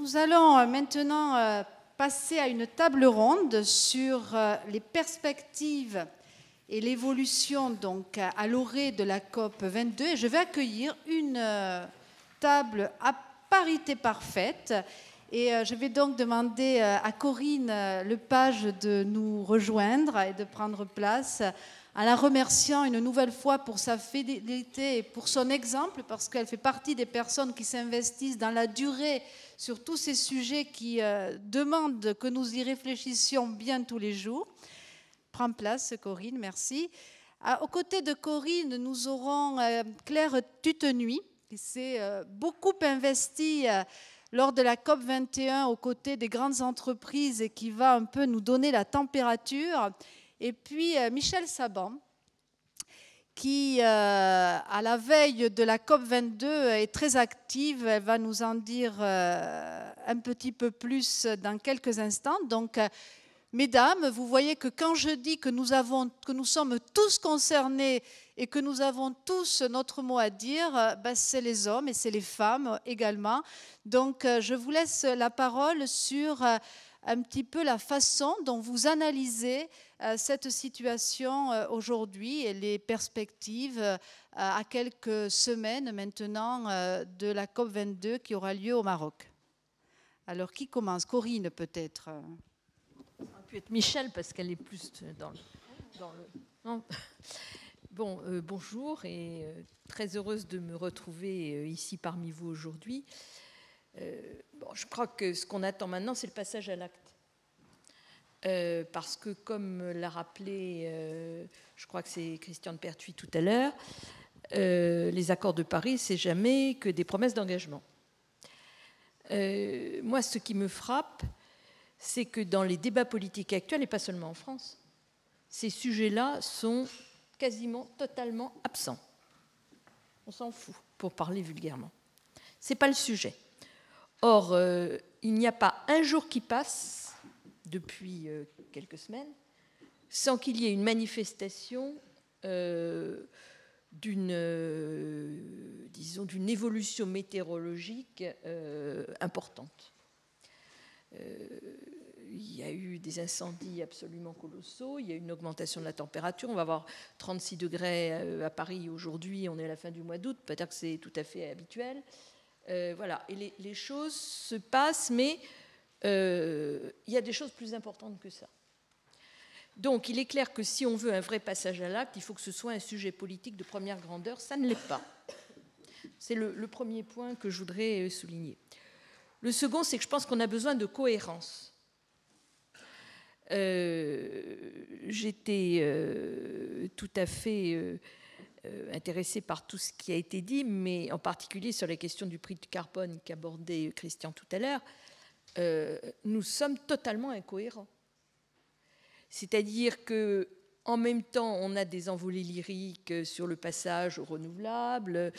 Nous allons maintenant passer à une table ronde sur les perspectives et l'évolution donc à l'orée de la COP 22. Et je vais accueillir une table à parité parfaite. Et je vais donc demander à Corinne Lepage de nous rejoindre et de prendre place, en la remerciant une nouvelle fois pour sa fidélité et pour son exemple, parce qu'elle fait partie des personnes qui s'investissent dans la durée sur tous ces sujets qui demandent que nous y réfléchissions bien tous les jours. Prends place, Corinne, merci. Aux côtés de Corinne, nous aurons Claire Tutenuy, qui s'est beaucoup investie lors de la COP 21 aux côtés des grandes entreprises et qui va un peu nous donner la température. Et puis Michèle Saban, qui, à la veille de la COP 22, est très active. Elle va nous en dire un petit peu plus dans quelques instants. Donc, mesdames, vous voyez que quand je dis que nous sommes tous concernés et que nous avons tous notre mot à dire, c'est les hommes et c'est les femmes également. Donc, je vous laisse la parole sur un petit peu la façon dont vous analysez cette situation aujourd'hui et les perspectives à quelques semaines maintenant de la COP 22 qui aura lieu au Maroc. Alors, qui commence? Corinne, peut-être. Ça peut être Michèle, parce qu'elle est plus dans le... Non. Bon, bonjour, et très heureuse de me retrouver ici parmi vous aujourd'hui. Je crois que ce qu'on attend maintenant, c'est le passage à l'acte. Parce que, comme l'a rappelé, je crois que c'est Christian Pertuis tout à l'heure, les accords de Paris, c'est jamais que des promesses d'engagement. Moi, ce qui me frappe, c'est que dans les débats politiques actuels, et pas seulement en France, ces sujets-là sont quasiment totalement absents. On s'en fout, pour parler vulgairement. Ce n'est pas le sujet. Or, il n'y a pas un jour qui passe, depuis quelques semaines, sans qu'il y ait une manifestation d'une évolution météorologique importante. Il y a eu des incendies absolument colossaux, il y a eu une augmentation de la température, on va avoir 36 degrés à Paris aujourd'hui, on est à la fin du mois d'août, peut-être que c'est tout à fait habituel. Voilà, et les choses se passent, mais il y a des choses plus importantes que ça. Donc, il est clair que si on veut un vrai passage à l'acte, il faut que ce soit un sujet politique de première grandeur. Ça ne l'est pas. C'est le premier point que je voudrais souligner. Le second, c'est que je pense qu'on a besoin de cohérence. J'étais tout à fait intéressée par tout ce qui a été dit, mais en particulier sur la question du prix du carbone qu'abordait Christian tout à l'heure. Nous sommes totalement incohérents. C'est-à-dire qu'en même temps, on a des envolées lyriques sur le passage aux renouvelables,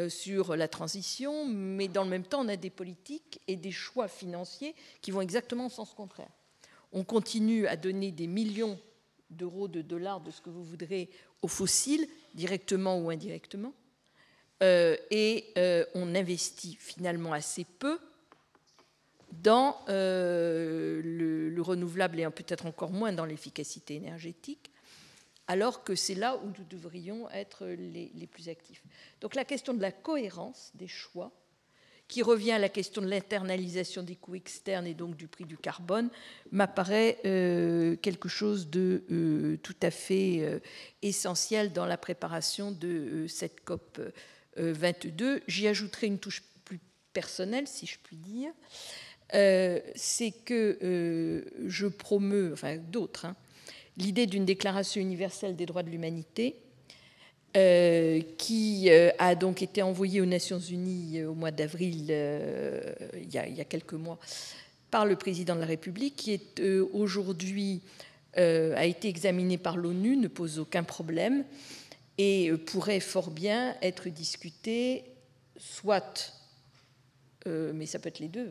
sur la transition, mais dans le même temps, on a des politiques et des choix financiers qui vont exactement en sens contraire. On continue à donner des millions d'euros, de dollars, de ce que vous voudrez, aux fossiles, directement ou indirectement, et on investit finalement assez peu dans le renouvelable et peut-être encore moins dans l'efficacité énergétique, alors que c'est là où nous devrions être les plus actifs. Donc la question de la cohérence des choix, qui revient à la question de l'internalisation des coûts externes et donc du prix du carbone, m'apparaît quelque chose de tout à fait essentiel dans la préparation de cette COP 22. J'y ajouterai une touche plus personnelle, si je puis dire. C'est que je promeus, enfin d'autres, l'idée d'une déclaration universelle des droits de l'humanité qui a donc été envoyée aux Nations Unies au mois d'avril, il y a quelques mois, par le président de la République, qui est aujourd'hui a été examinée par l'ONU, ne pose aucun problème et pourrait fort bien être discutée, soit, mais ça peut être les deux,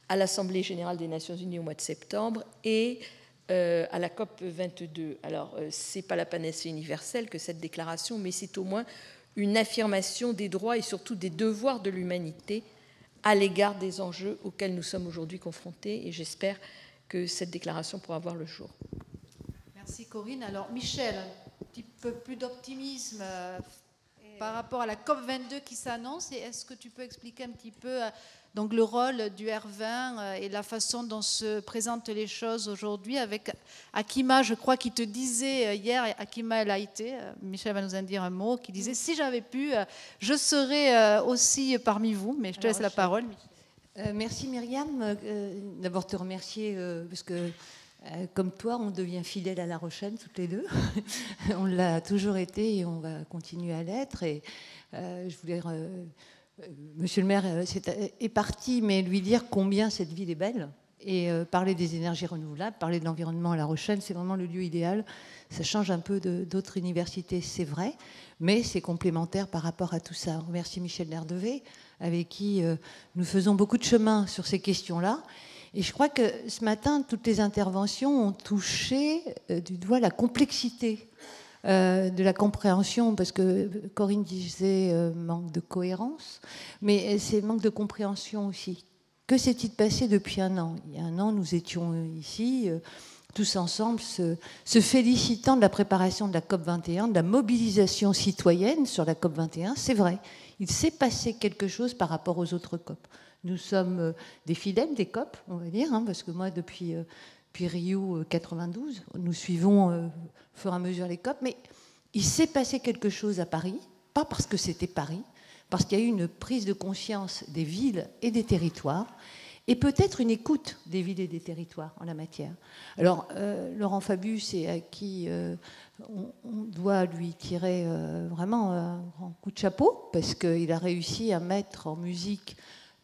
à l'Assemblée générale des Nations unies au mois de septembre et à la COP 22. Alors, ce n'est pas la panacée universelle que cette déclaration, mais c'est au moins une affirmation des droits et surtout des devoirs de l'humanité à l'égard des enjeux auxquels nous sommes aujourd'hui confrontés, et j'espère que cette déclaration pourra voir le jour. Merci Corinne. Alors Michel, un petit peu plus d'optimisme par rapport à la COP22 qui s'annonce, et est-ce que tu peux expliquer un petit peu donc le rôle du R20 et la façon dont se présentent les choses aujourd'hui avec Akima, je crois, qui te disait hier, Akima Laïté, Michel va nous en dire un mot, qui disait si j'avais pu, je serais aussi parmi vous, mais je te laisse la parole. Merci Myriam, d'abord te remercier parce que comme toi, on devient fidèle à La Rochelle toutes les deux. On l'a toujours été et on va continuer à l'être. Et je voulais, Monsieur le maire est parti, mais lui dire combien cette ville est belle. Et parler des énergies renouvelables, parler de l'environnement à La Rochelle, c'est vraiment le lieu idéal. Ça change un peu d'autres universités, c'est vrai, mais c'est complémentaire par rapport à tout ça. On remercie Michel Lerdevé, avec qui nous faisons beaucoup de chemin sur ces questions-là. Et je crois que ce matin, toutes les interventions ont touché du doigt la complexité de la compréhension, parce que Corinne disait manque de cohérence, mais c'est manque de compréhension aussi. Que s'est-il passé depuis un an? Il y a un an, nous étions ici, tous ensemble, se félicitant de la préparation de la COP21, de la mobilisation citoyenne sur la COP21. C'est vrai, il s'est passé quelque chose par rapport aux autres COP. Nous sommes des fidèles des COP, on va dire, hein, parce que moi, depuis Rio 92, nous suivons au fur et à mesure les COP, mais il s'est passé quelque chose à Paris, pas parce que c'était Paris, parce qu'il y a eu une prise de conscience des villes et des territoires, et peut-être une écoute des villes et des territoires en la matière. Alors, Laurent Fabius, et à qui on doit lui tirer vraiment un grand coup de chapeau, parce qu'il a réussi à mettre en musique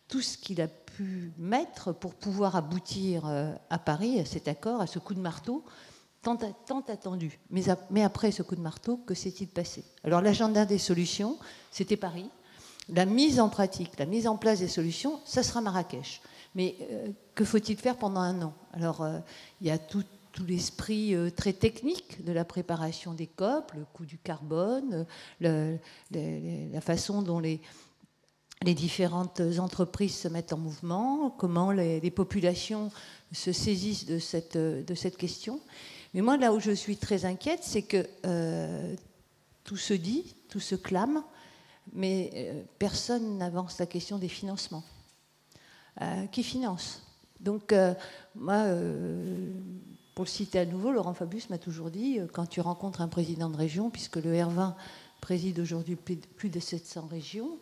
tout ce qu'il a pu mettre pour pouvoir aboutir à Paris, à cet accord, à ce coup de marteau, tant attendu. Mais après ce coup de marteau, que s'est-il passé? Alors l'agenda des solutions, c'était Paris. La mise en pratique, la mise en place des solutions, ça sera Marrakech. Mais que faut-il faire pendant un an? Alors il y a tout l'esprit très technique de la préparation des COP, le coût du carbone, la façon dont les différentes entreprises se mettent en mouvement, comment les populations se saisissent de cette question. Mais moi, là où je suis très inquiète, c'est que tout se dit, tout se clame, mais personne n'avance la question des financements. Qui finance? Donc, moi, pour le citer à nouveau, Laurent Fabius m'a toujours dit, quand tu rencontres un président de région, puisque le R20 préside aujourd'hui plus de 700 régions,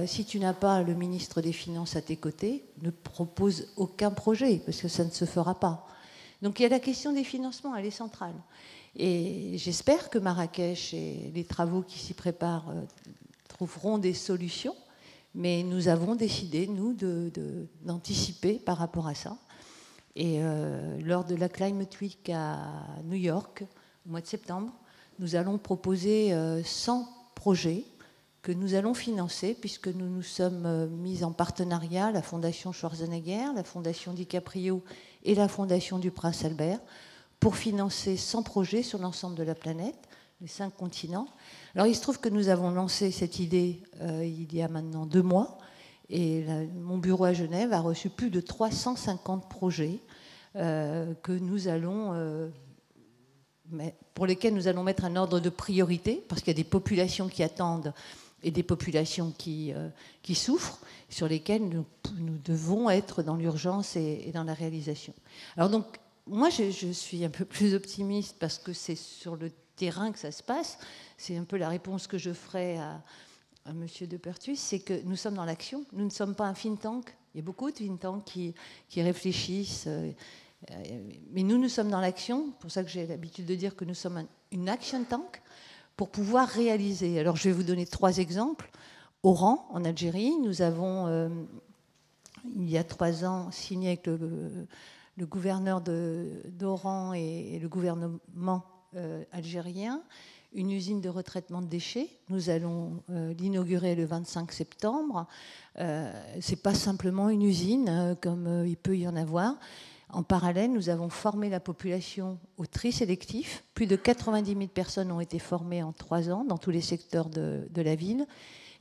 si tu n'as pas le ministre des Finances à tes côtés, ne propose aucun projet, parce que ça ne se fera pas. Donc il y a la question des financements, elle est centrale. Et j'espère que Marrakech et les travaux qui s'y préparent trouveront des solutions, mais nous avons décidé, nous, d'anticiper par rapport à ça. Et lors de la Climate Week à New York, au mois de septembre, nous allons proposer 100 projets que nous allons financer, puisque nous nous sommes mis en partenariat, la Fondation Schwarzenegger, la Fondation DiCaprio et la Fondation du Prince Albert, pour financer 100 projets sur l'ensemble de la planète, les 5 continents. Alors il se trouve que nous avons lancé cette idée il y a maintenant 2 mois, et mon bureau à Genève a reçu plus de 350 projets que nous allons... pour lesquels nous allons mettre un ordre de priorité, parce qu'il y a des populations qui attendent et des populations qui souffrent, sur lesquelles nous devons être dans l'urgence et dans la réalisation. Alors donc, moi, je suis un peu plus optimiste, parce que c'est sur le terrain que ça se passe. C'est un peu la réponse que je ferai à M. De Pertus, c'est que nous sommes dans l'action. Nous ne sommes pas un think tank. Il y a beaucoup de think tanks qui réfléchissent... mais nous sommes dans l'action, c'est pour ça que j'ai l'habitude de dire que nous sommes une action tank, pour pouvoir réaliser. Alors je vais vous donner 3 exemples. Oran, en Algérie, nous avons, il y a 3 ans, signé avec le gouverneur d'Oran et le gouvernement algérien une usine de retraitement de déchets. Nous allons l'inaugurer le 25 septembre. Ce n'est pas simplement une usine, comme il peut y en avoir. En parallèle, nous avons formé la population au tri sélectif. Plus de 90 000 personnes ont été formées en 3 ans dans tous les secteurs de la ville.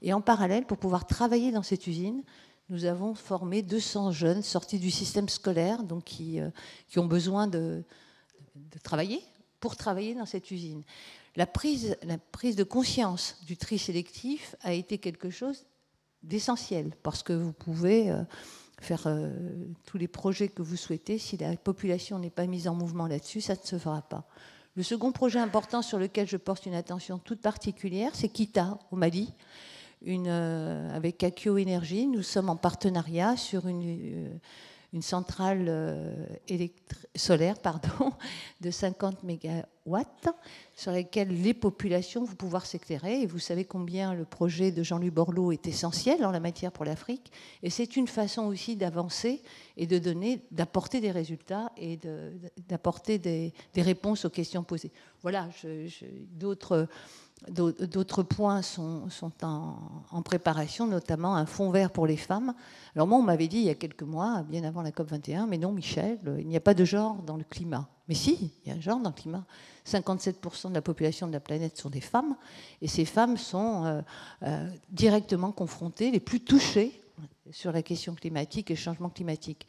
Et en parallèle, pour pouvoir travailler dans cette usine, nous avons formé 200 jeunes sortis du système scolaire, donc qui ont besoin de travailler pour travailler dans cette usine. La prise de conscience du tri sélectif a été quelque chose d'essentiel, parce que vous pouvez faire tous les projets que vous souhaitez. Si la population n'est pas mise en mouvement là-dessus, ça ne se fera pas. Le second projet important sur lequel je porte une attention toute particulière, c'est Kita, au Mali. Avec Akio Énergie, nous sommes en partenariat sur une centrale solaire de 50 mégawatts sur laquelle les populations vont pouvoir s'éclairer. Et vous savez combien le projet de Jean-Louis Borloo est essentiel en la matière pour l'Afrique. Et c'est une façon aussi d'avancer et d'apporter des résultats et d'apporter des réponses aux questions posées. Voilà, d'autres points sont en préparation, notamment un fonds vert pour les femmes. Alors moi, on m'avait dit il y a quelques mois, bien avant la COP21, mais non, Michel, il n'y a pas de genre dans le climat. Mais si, il y a un genre dans le climat. 57% de la population de la planète sont des femmes, et ces femmes sont directement confrontées, les plus touchées sur la question climatique et le changement climatique.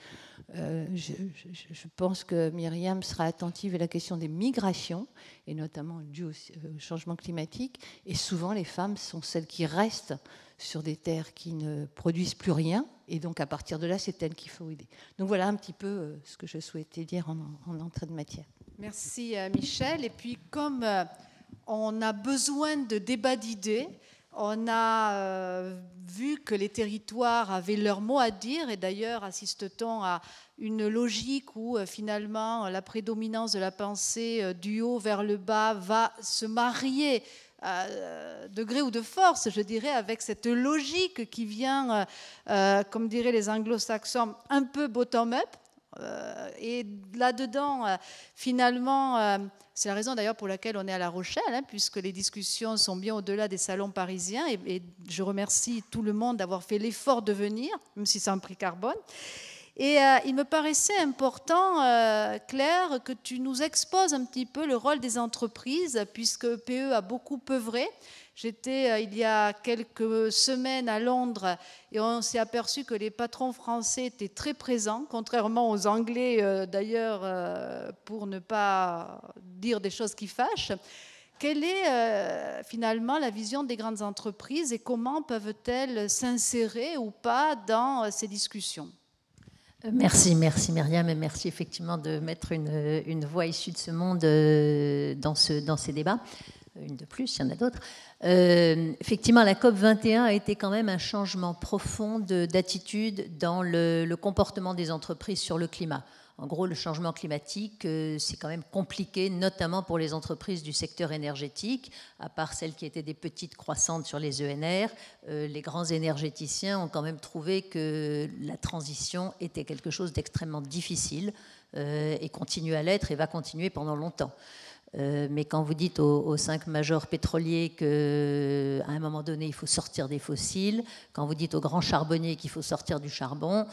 Je pense que Myriam sera attentive à la question des migrations, et notamment dû au changement climatique. Et souvent, les femmes sont celles qui restent sur des terres qui ne produisent plus rien. Et donc, à partir de là, c'est elles qu'il faut aider. Donc, voilà un petit peu ce que je souhaitais dire en entrée de matière. Merci, Michel. Et puis, comme on a besoin de débats d'idées, on a vu que les territoires avaient leur mot à dire, et d'ailleurs assiste-t-on à une logique où finalement la prédominance de la pensée du haut vers le bas va se marier de gré ou de force, je dirais, avec cette logique qui vient, comme diraient les anglo-saxons, un peu bottom-up. Et là-dedans, finalement, c'est la raison d'ailleurs pour laquelle on est à La Rochelle, puisque les discussions sont bien au-delà des salons parisiens, et je remercie tout le monde d'avoir fait l'effort de venir, même si c'est un prix carbone. Et il me paraissait important, Claire, que tu nous exposes un petit peu le rôle des entreprises, puisque PE a beaucoup œuvré. J'étais il y a quelques semaines à Londres et on s'est aperçu que les patrons français étaient très présents, contrairement aux Anglais d'ailleurs, pour ne pas dire des choses qui fâchent. Quelle est finalement la vision des grandes entreprises et comment peuvent-elles s'insérer ou pas dans ces discussions ? Merci Myriam, et merci effectivement de mettre une voix issue de ce monde dans ces débats. Une de plus, il y en a d'autres. Effectivement, la COP21 a été quand même un changement profond d'attitude dans le comportement des entreprises sur le climat. En gros, le changement climatique, c'est quand même compliqué, notamment pour les entreprises du secteur énergétique, à part celles qui étaient des petites croissantes sur les ENR. Les grands énergéticiens ont quand même trouvé que la transition était quelque chose d'extrêmement difficile et continue à l'être et va continuer pendant longtemps. Mais quand vous dites aux 5 majors pétroliers qu'à un moment donné, il faut sortir des fossiles, quand vous dites aux grands charbonniers qu'il faut sortir du charbon,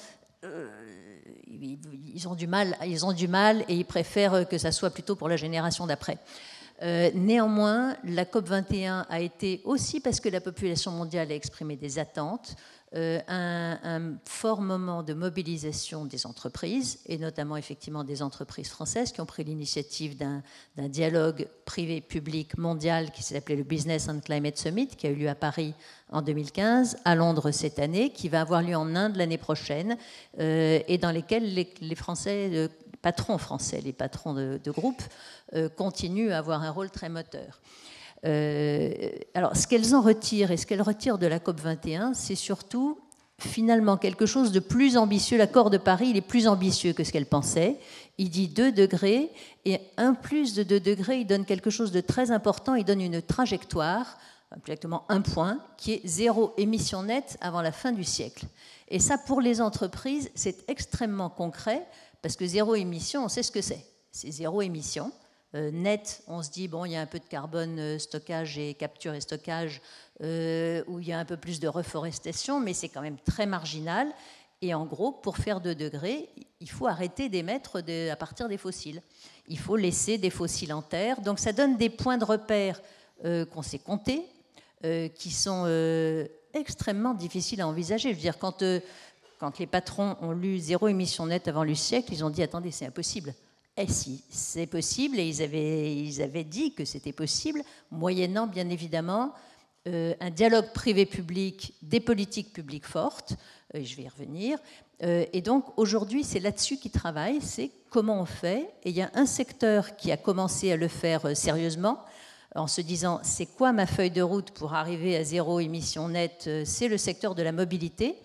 ils ont du mal et ils préfèrent que ça soit plutôt pour la génération d'après. Néanmoins, la COP21 a été aussi, parce que la population mondiale a exprimé des attentes, un fort moment de mobilisation des entreprises, et notamment effectivement des entreprises françaises qui ont pris l'initiative d'un dialogue privé-public mondial qui s'est appelé le Business and Climate Summit, qui a eu lieu à Paris en 2015, à Londres cette année, qui va avoir lieu en Inde l'année prochaine, et dans lesquels les Français, patrons français, les patrons de groupes, continuent à avoir un rôle très moteur. Alors, ce qu'elles en retirent et ce qu'elles retirent de la COP21, c'est surtout finalement quelque chose de plus ambitieux. L'accord de Paris, il est plus ambitieux que ce qu'elles pensaient. Il dit 2 degrés, et un plus de 2 degrés, il donne quelque chose de très important, il donne une trajectoire, exactement un point, qui est 0 émission nette avant la fin du siècle. Et ça, pour les entreprises, c'est extrêmement concret, parce que 0 émission, on sait ce que c'est. C'est 0 émission. Net, on se dit, bon, il y a un peu de carbone, stockage et capture et stockage, où il y a un peu plus de reforestation, mais c'est quand même très marginal. Et en gros, pour faire 2 degrés, il faut arrêter d'émettre à partir des fossiles. Il faut laisser des fossiles en terre. Donc ça donne des points de repère qu'on sait compter, qui sont extrêmement difficiles à envisager. Je veux dire, quand quand les patrons ont lu zéro émission nette avant le siècle, ils ont dit « Attendez, c'est impossible ». Eh si, c'est possible, et ils avaient dit que c'était possible, moyennant bien évidemment un dialogue privé-public, des politiques publiques fortes, je vais y revenir. Et donc aujourd'hui, c'est là-dessus qu'ils travaillent, c'est comment on fait. Et il y a un secteur qui a commencé à le faire sérieusement, en se disant c'est quoi ma feuille de route pour arriver à zéro émission nette, c'est le secteur de la mobilité,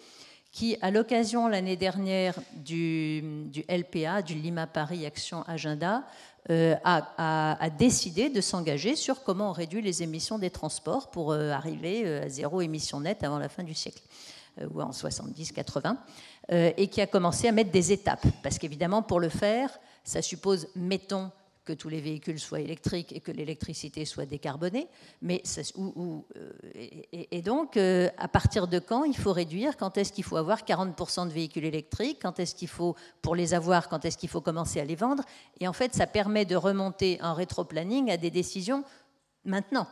qui, à l'occasion l'année dernière du LPA, du Lima Paris Action Agenda, a décidé de s'engager sur comment on réduit les émissions des transports pour arriver à zéro émission nette avant la fin du siècle, ou en 70-80, et qui a commencé à mettre des étapes. Parce qu'évidemment, pour le faire, ça suppose, mettons, que tous les véhicules soient électriques et que l'électricité soit décarbonée. Mais donc, à partir de quand il faut réduire? Quand est-ce qu'il faut avoir 40% de véhicules électriques? Quand est-ce qu'il faut, pour les avoir, quand est-ce qu'il faut commencer à les vendre? Et en fait, ça permet de remonter en rétro-planning à des décisions maintenant.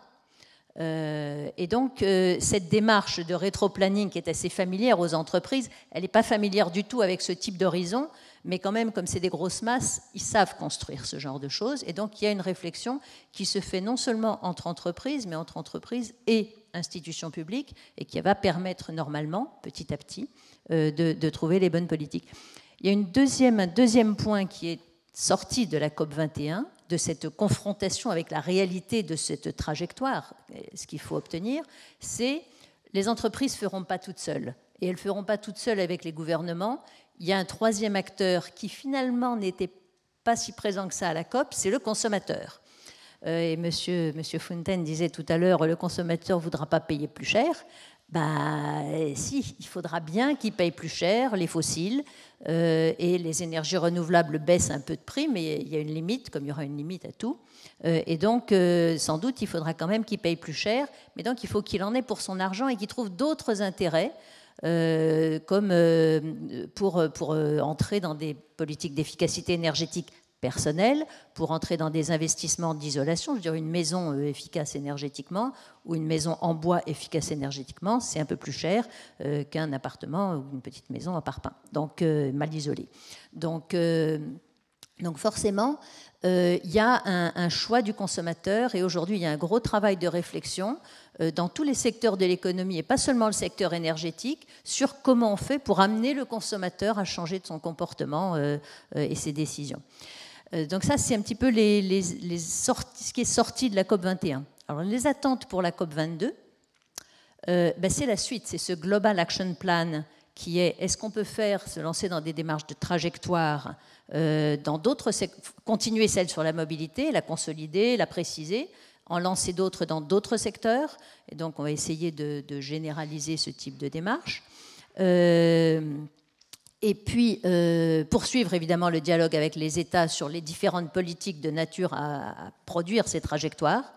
Et donc, cette démarche de rétro-planning qui est assez familière aux entreprises, elle n'est pas familière du tout avec ce type d'horizon, mais quand même, comme c'est des grosses masses, ils savent construire ce genre de choses. Et donc, il y a une réflexion qui se fait non seulement entre entreprises, mais entre entreprises et institutions publiques, et qui va permettre normalement, petit à petit, de trouver les bonnes politiques. Il y a un deuxième point qui est sorti de la COP21, de cette confrontation avec la réalité de cette trajectoire. Ce qu'il faut obtenir, c'est les entreprises ne feront pas toutes seules. Et elles ne feront pas toutes seules avec les gouvernements. Il y a un troisième acteur qui finalement n'était pas si présent que ça à la COP, c'est le consommateur. Et monsieur Fontaine disait tout à l'heure, le consommateur ne voudra pas payer plus cher. Si, il faudra bien qu'ils payent plus cher les fossiles, et les énergies renouvelables baissent un peu de prix, mais il y a une limite, comme il y aura une limite à tout. Et donc, sans doute, il faudra quand même qu'ils payent plus cher, mais donc il faut qu'il en ait pour son argent et qu'il trouve d'autres intérêts, comme pour entrer dans des politiques d'efficacité énergétique personnelle, pour entrer dans des investissements d'isolation. Je veux dire, une maison efficace énergétiquement ou une maison en bois efficace énergétiquement, c'est un peu plus cher qu'un appartement ou une petite maison en parpaing, donc mal isolée. Donc forcément, il y a un choix du consommateur, et aujourd'hui il y a un gros travail de réflexion dans tous les secteurs de l'économie, et pas seulement le secteur énergétique, sur comment on fait pour amener le consommateur à changer de son comportement et ses décisions. Donc ça, c'est un petit peu ce qui est sorti de la COP21. Alors les attentes pour la COP22, c'est la suite, c'est ce Global Action Plan qui est, est-ce qu'on peut se lancer dans des démarches de trajectoire dans d'autres secteurs, continuer celle sur la mobilité, la consolider, la préciser, en lancer d'autres dans d'autres secteurs, et donc on va essayer de généraliser ce type de démarche. Et puis, poursuivre évidemment le dialogue avec les États sur les différentes politiques de nature à produire ces trajectoires.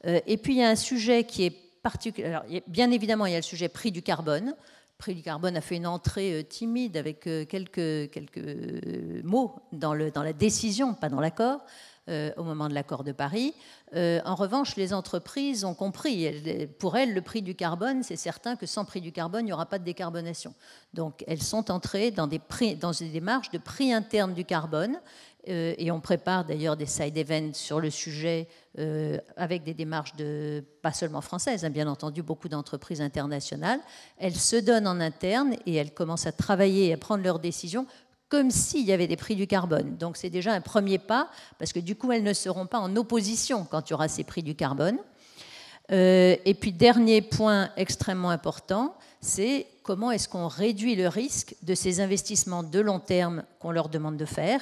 Et puis, il y a un sujet qui est particulier. Alors, bien évidemment, il y a le sujet prix du carbone. Le prix du carbone a fait une entrée timide avec quelques mots dans la décision, pas dans l'accord, au moment de l'accord de Paris. En revanche, les entreprises ont compris. Pour elles, le prix du carbone, c'est certain que sans prix du carbone, il n'y aura pas de décarbonation. Donc, elles sont entrées dans des démarches de prix interne du carbone. Et on prépare d'ailleurs des side events sur le sujet avec des démarches pas seulement françaises, bien entendu, beaucoup d'entreprises internationales. Elles se donnent en interne et elles commencent à travailler et à prendre leurs décisions comme s'il y avait des prix du carbone. Donc c'est déjà un premier pas, parce que du coup, elles ne seront pas en opposition quand il y aura ces prix du carbone. Et puis, dernier point extrêmement important, c'est comment est-ce qu'on réduit le risque de ces investissements de long terme qu'on leur demande de faire,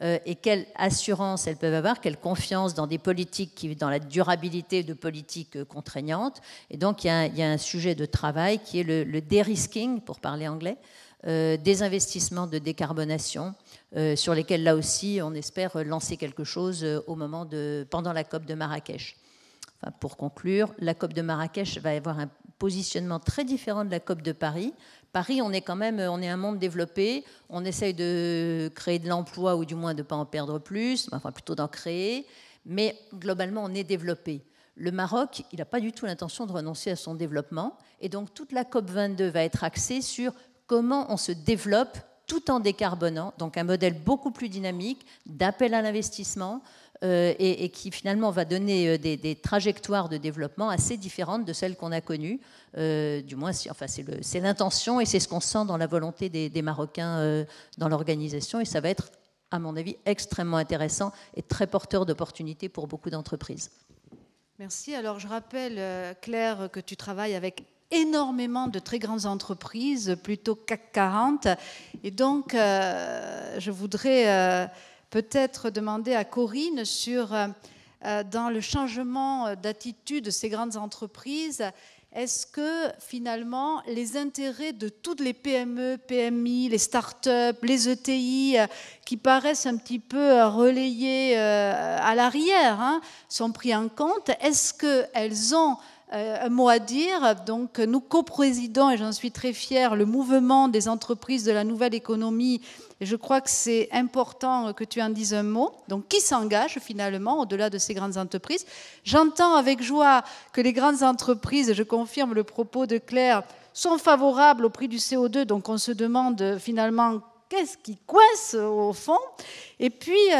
et quelle assurance elles peuvent avoir, quelle confiance dans des politiques, dans la durabilité de politiques contraignantes. Et donc, il y a un sujet de travail qui est le de-risking, pour parler anglais, des investissements de décarbonation, sur lesquels, là aussi, on espère lancer quelque chose pendant la COP de Marrakech. Enfin, pour conclure, la COP de Marrakech va avoir un positionnement très différent de la COP de Paris. Paris, on est un monde développé, on essaye de créer de l'emploi, ou du moins de ne pas en perdre plus, enfin plutôt d'en créer, mais globalement, on est développé. Le Maroc, il n'a pas du tout l'intention de renoncer à son développement, et donc toute la COP 22 va être axée sur comment on se développe tout en décarbonant, donc un modèle beaucoup plus dynamique d'appel à l'investissement et qui finalement va donner des trajectoires de développement assez différentes de celles qu'on a connues. Du moins, enfin, c'est l'intention et c'est ce qu'on sent dans la volonté des Marocains dans l'organisation, et ça va être, à mon avis, extrêmement intéressant et très porteur d'opportunités pour beaucoup d'entreprises. Merci. Alors, je rappelle, Claire, que tu travailles avec énormément de très grandes entreprises, plutôt CAC 40. Et donc, je voudrais peut-être demander à Corinne sur, dans le changement d'attitude de ces grandes entreprises, est-ce que finalement les intérêts de toutes les PME, PMI, les start-up, les ETI qui paraissent un petit peu relayés à l'arrière sont pris en compte? Est-ce qu'elles ont un mot à dire? Donc nous coprésidons, et j'en suis très fière, le mouvement des entreprises de la nouvelle économie. Et je crois que c'est important que tu en dises un mot. Donc, qui s'engage finalement au-delà de ces grandes entreprises? J'entends avec joie que les grandes entreprises, et je confirme le propos de Claire, sont favorables au prix du CO2. Donc, on se demande finalement qu'est-ce qui coince au fond. Et puis,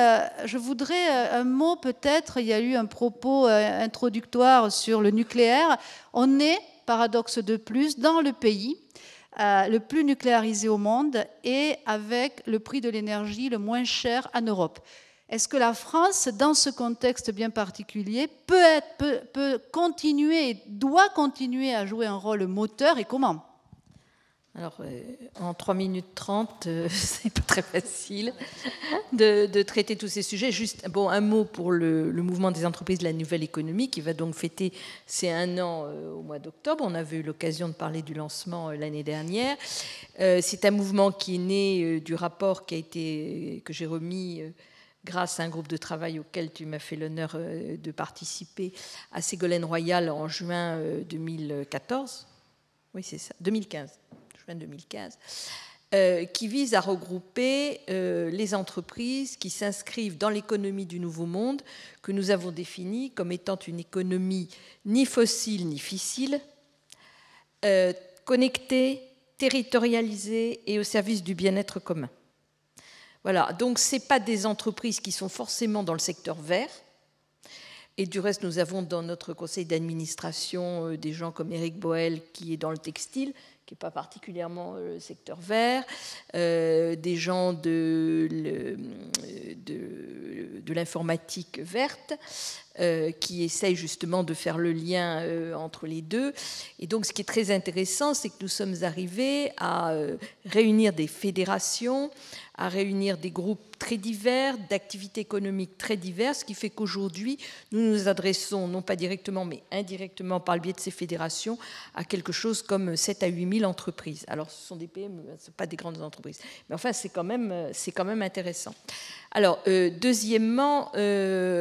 je voudrais un mot peut-être, il y a eu un propos introductoire sur le nucléaire. On est, paradoxe de plus, dans le pays le plus nucléarisé au monde et avec le prix de l'énergie le moins cher en Europe. Est-ce que la France, dans ce contexte bien particulier, peut continuer et doit continuer à jouer un rôle moteur, et comment? Alors, en 3 minutes 30, c'est pas très facile de traiter tous ces sujets. Juste un mot pour le mouvement des entreprises de la nouvelle économie qui va donc fêter ses 1 an au mois d'octobre. On avait eu l'occasion de parler du lancement l'année dernière. C'est un mouvement qui est né du rapport que j'ai remis grâce à un groupe de travail auquel tu m'as fait l'honneur de participer à Ségolène Royal en juin 2014. Oui, c'est ça, 2015. 2015, qui vise à regrouper les entreprises qui s'inscrivent dans l'économie du Nouveau Monde, que nous avons définie comme étant une économie ni fossile ni fissile, connectée, territorialisée et au service du bien-être commun. Voilà, donc ce n'est pas des entreprises qui sont forcément dans le secteur vert. Et du reste, nous avons dans notre conseil d'administration des gens comme Éric Boel qui est dans le textile, qui n'est pas particulièrement le secteur vert, des gens de l'informatique verte, qui essayent justement de faire le lien entre les deux. Et donc, ce qui est très intéressant, c'est que nous sommes arrivés à réunir des fédérations, à réunir des groupes très divers, d'activités économiques très diverses, ce qui fait qu'aujourd'hui, nous nous adressons, non pas directement, mais indirectement, par le biais de ces fédérations, à quelque chose comme 7 à 8 000 entreprises. Alors, ce sont des PME, ce ne sont pas des grandes entreprises. Mais enfin, c'est quand même intéressant. Alors, deuxièmement,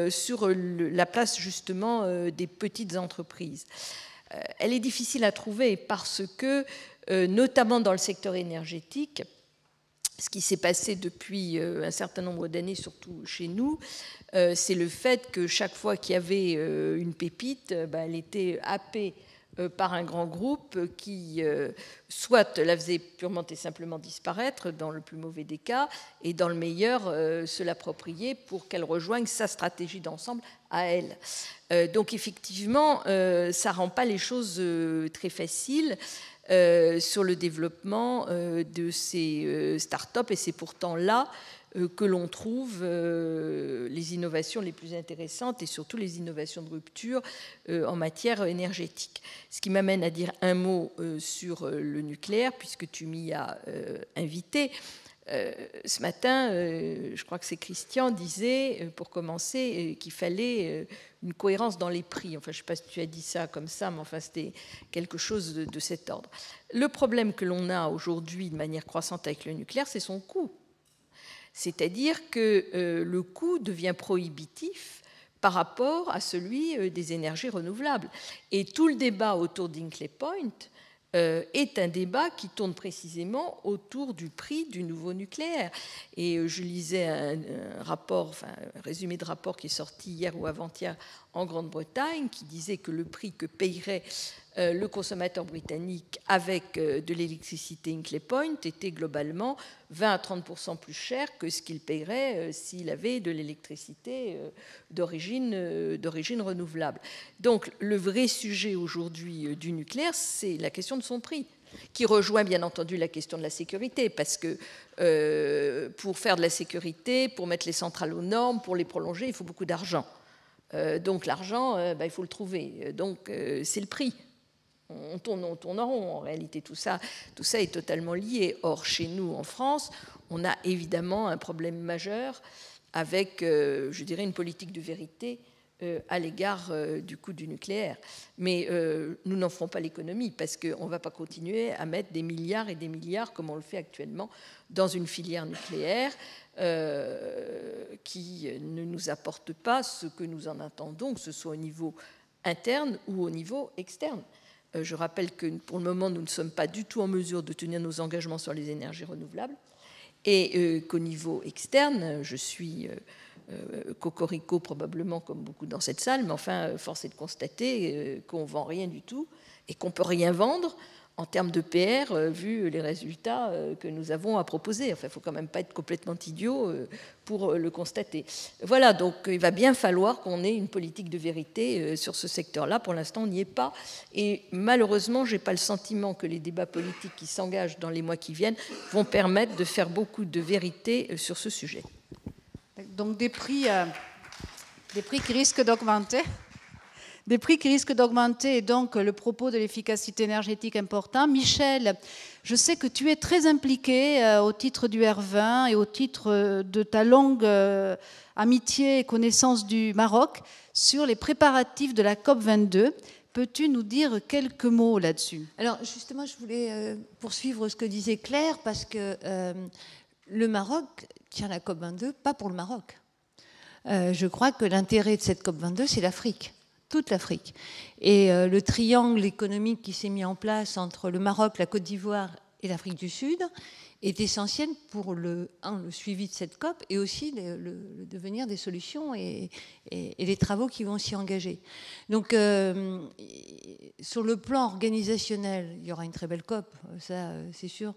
sur la place, justement, des petites entreprises. Elle est difficile à trouver parce que, notamment dans le secteur énergétique, ce qui s'est passé depuis un certain nombre d'années, surtout chez nous, c'est le fait que chaque fois qu'il y avait une pépite, elle était happée par un grand groupe qui soit la faisait purement et simplement disparaître, dans le plus mauvais des cas, et dans le meilleur, se l'approprier pour qu'elle rejoigne sa stratégie d'ensemble à elle. Donc effectivement, ça ne rend pas les choses très faciles sur le développement de ces start-up, et c'est pourtant là que l'on trouve les innovations les plus intéressantes et surtout les innovations de rupture en matière énergétique. Ce qui m'amène à dire un mot sur le nucléaire, puisque tu m'y as invité. Ce matin, je crois que c'est Christian, disait, pour commencer, qu'il fallait une cohérence dans les prix. Enfin, je ne sais pas si tu as dit ça comme ça, mais enfin, c'était quelque chose de cet ordre. Le problème que l'on a aujourd'hui de manière croissante avec le nucléaire, c'est son coût. C'est-à-dire que le coût devient prohibitif par rapport à celui des énergies renouvelables. Et tout le débat autour d'Hinkley Point est un débat qui tourne précisément autour du prix du nouveau nucléaire. Et je lisais un rapport, enfin un résumé de rapport qui est sorti hier ou avant-hier en Grande-Bretagne, qui disait que le prix que payerait le consommateur britannique avec de l'électricité Hinkley Point était globalement 20 à 30% plus cher que ce qu'il paierait s'il avait de l'électricité d'origine renouvelable. Donc le vrai sujet aujourd'hui du nucléaire, c'est la question de son prix, qui rejoint bien entendu la question de la sécurité, parce que pour faire de la sécurité, pour mettre les centrales aux normes, pour les prolonger, il faut beaucoup d'argent. Donc l'argent, il faut le trouver. Donc c'est le prix. On tourne en rond. En réalité, tout ça est totalement lié. Or, chez nous, en France, on a évidemment un problème majeur avec, je dirais, une politique de vérité à l'égard du coût du nucléaire. Mais nous n'en ferons pas l'économie, parce qu'on ne va pas continuer à mettre des milliards et des milliards, comme on le fait actuellement, dans une filière nucléaire qui ne nous apporte pas ce que nous en attendons, que ce soit au niveau interne ou au niveau externe. Je rappelle que pour le moment, nous ne sommes pas du tout en mesure de tenir nos engagements sur les énergies renouvelables, et qu'au niveau externe, je suis cocorico probablement comme beaucoup dans cette salle, mais enfin, force est de constater qu'on ne vend rien du tout et qu'on ne peut rien vendre en termes de PR, vu les résultats que nous avons à proposer. Enfin, il ne faut quand même pas être complètement idiot pour le constater. Voilà, donc il va bien falloir qu'on ait une politique de vérité sur ce secteur-là. Pour l'instant, on n'y est pas. Et malheureusement, je n'ai pas le sentiment que les débats politiques qui s'engagent dans les mois qui viennent vont permettre de faire beaucoup de vérité sur ce sujet. Donc des prix qui risquent d'augmenter. Des prix qui risquent d'augmenter, et donc le propos de l'efficacité énergétique important. Michel, je sais que tu es très impliqué au titre du R20 et au titre de ta longue amitié et connaissance du Maroc sur les préparatifs de la COP22. Peux-tu nous dire quelques mots là-dessus? Alors justement, je voulais poursuivre ce que disait Claire, parce que le Maroc tient la COP22, pas pour le Maroc. Je crois que l'intérêt de cette COP22, c'est l'Afrique. Toute l'Afrique. Et le triangle économique qui s'est mis en place entre le Maroc, la Côte d'Ivoire et l'Afrique du Sud est essentiel pour le suivi de cette COP, et aussi le devenir des solutions et les travaux qui vont s'y engager. Donc, sur le plan organisationnel, il y aura une très belle COP, ça c'est sûr.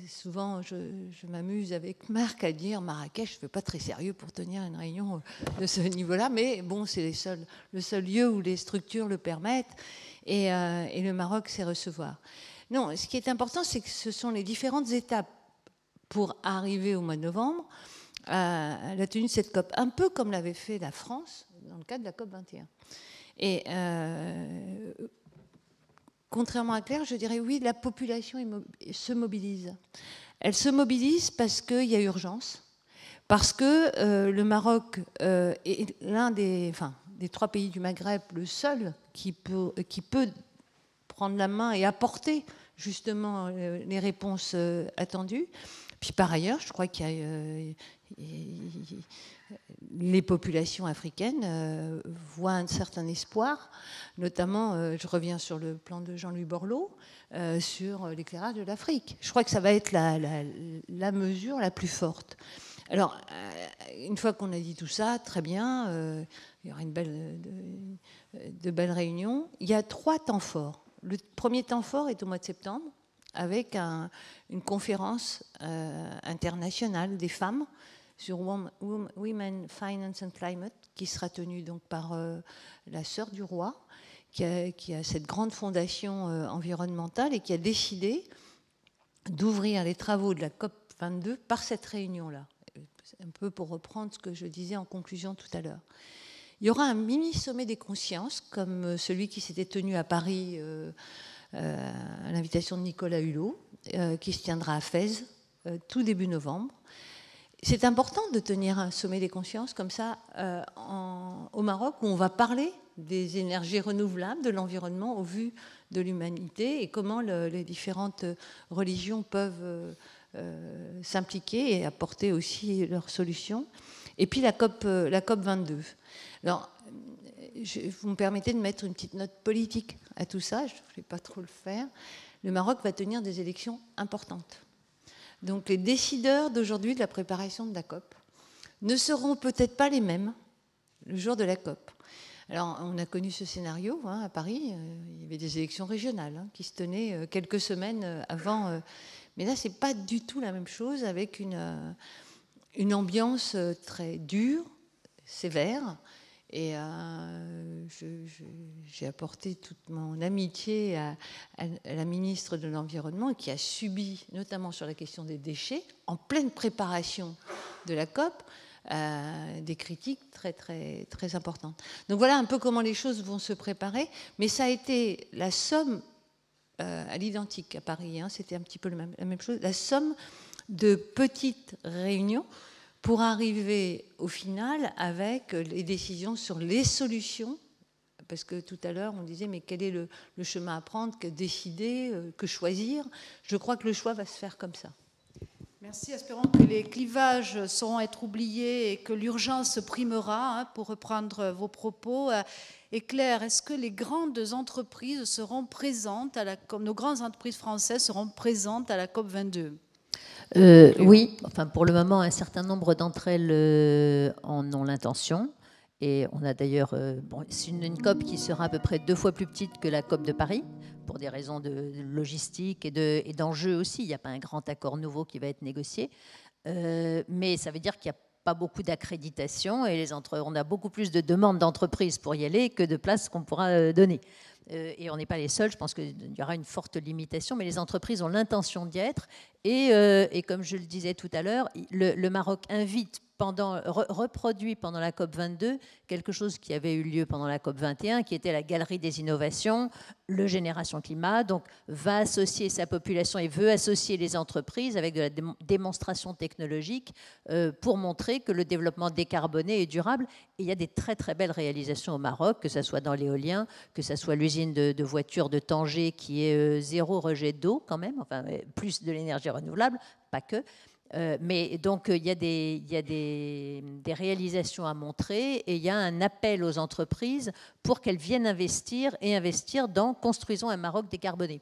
Souvent, je m'amuse avec Marc à dire Marrakech, je ne fais pas très sérieux pour tenir une réunion de ce niveau-là, mais bon, c'est le seul lieu où les structures le permettent, et le Maroc sait recevoir. Non, ce qui est important, c'est que ce sont les différentes étapes pour arriver au mois de novembre à la tenue de cette COP, un peu comme l'avait fait la France dans le cadre de la COP 21. Et contrairement à Claire, je dirais oui, la population se mobilise. Elle se mobilise parce qu'il y a urgence, parce que le Maroc est l'un des 3 pays du Maghreb, le seul qui peut prendre la main et apporter justement les réponses attendues. Puis par ailleurs, je crois qu'il y a les populations africaines voient un certain espoir, notamment, je reviens sur le plan de Jean-Louis Borloo, sur l'éclairage de l'Afrique. Je crois que ça va être la mesure la plus forte. Alors, une fois qu'on a dit tout ça, très bien, il y aura de belles réunions. Il y a 3 temps forts. Le premier temps fort est au mois de septembre, avec une conférence internationale des femmes sur Women, Finance and Climate, qui sera tenue donc par la sœur du roi, qui a cette grande fondation environnementale et qui a décidé d'ouvrir les travaux de la COP22 par cette réunion-là. Un peu pour reprendre ce que je disais en conclusion tout à l'heure. Il y aura un mini-sommet des consciences, comme celui qui s'était tenu à Paris à l'invitation de Nicolas Hulot, qui se tiendra à Fès tout début novembre. C'est important de tenir un sommet des consciences comme ça au Maroc, où on va parler des énergies renouvelables, de l'environnement au vu de l'humanité, et comment les différentes religions peuvent s'impliquer et apporter aussi leurs solutions. Et puis la COP 22. Alors, vous me permettez de mettre une petite note politique à tout ça, je ne vais pas trop le faire. Le Maroc va tenir des élections importantes. Donc les décideurs d'aujourd'hui de la préparation de la COP ne seront peut-être pas les mêmes le jour de la COP. Alors, on a connu ce scénario à Paris. Il y avait des élections régionales qui se tenaient quelques semaines avant. Mais là, c'est pas du tout la même chose, avec une ambiance très dure, sévère. Et j'ai apporté toute mon amitié à la ministre de l'Environnement, qui a subi, notamment sur la question des déchets, en pleine préparation de la COP, des critiques très, très, très importantes. Donc voilà un peu comment les choses vont se préparer. Mais ça a été la somme, à l'identique à Paris, c'était un petit peu la même chose, la somme de petites réunions pour arriver au final avec les décisions sur les solutions, parce que tout à l'heure on disait mais quel est le chemin à prendre, que décider, que choisir. Je crois que le choix va se faire comme ça. Merci, espérons que les clivages sauront être oubliés et que l'urgence primera, pour reprendre vos propos. Et Claire, est-ce que les grandes entreprises seront présentes, comme nos grandes entreprises françaises seront présentes à la COP22 ? Oui, enfin pour le moment, un certain nombre d'entre elles en ont l'intention. Et on a d'ailleurs c'est une COP qui sera à peu près 2 fois plus petite que la COP de Paris, pour des raisons de logistique et d'enjeux aussi. Il n'y a pas un grand accord nouveau qui va être négocié. Mais ça veut dire qu'il n'y a pas beaucoup d'accréditation et on a beaucoup plus de demandes d'entreprises pour y aller que de places qu'on pourra donner. Et on n'est pas les seuls, je pense qu'il y aura une forte limitation, mais les entreprises ont l'intention d'y être. Et comme je le disais tout à l'heure, le Maroc reproduit pendant la COP22 quelque chose qui avait eu lieu pendant la COP21, qui était la galerie des innovations, le Génération Climat, donc va associer sa population et veut associer les entreprises avec de la démonstration technologique pour montrer que le développement décarboné est durable. Et il y a des très très belles réalisations au Maroc, que ce soit dans l'éolien, que ce soit l'usine de voitures de Tanger qui est zéro rejet d'eau quand même, enfin plus de l'énergie renouvelable, pas que. Mais donc il y a des réalisations à montrer et il y a un appel aux entreprises pour qu'elles viennent investir dans construisons un Maroc décarboné.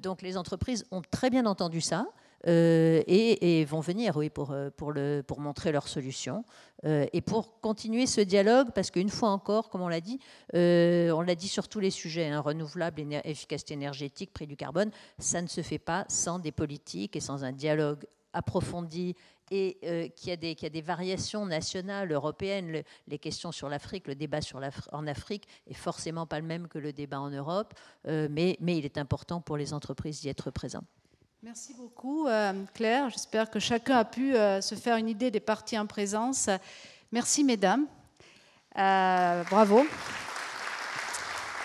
Donc les entreprises ont très bien entendu ça et vont venir, oui, pour montrer leurs solutions et pour continuer ce dialogue, parce qu'une fois encore, comme on l'a dit sur tous les sujets, renouvelables, efficacité énergétique, prix du carbone, ça ne se fait pas sans des politiques et sans un dialogue approfondie et qu'il y a des variations nationales, européennes. Les questions sur l'Afrique, le débat en Afrique est forcément pas le même que le débat en Europe, mais il est important pour les entreprises d'y être présentes. Merci beaucoup, Claire. J'espère que chacun a pu se faire une idée des parties en présence. Merci, mesdames. Bravo.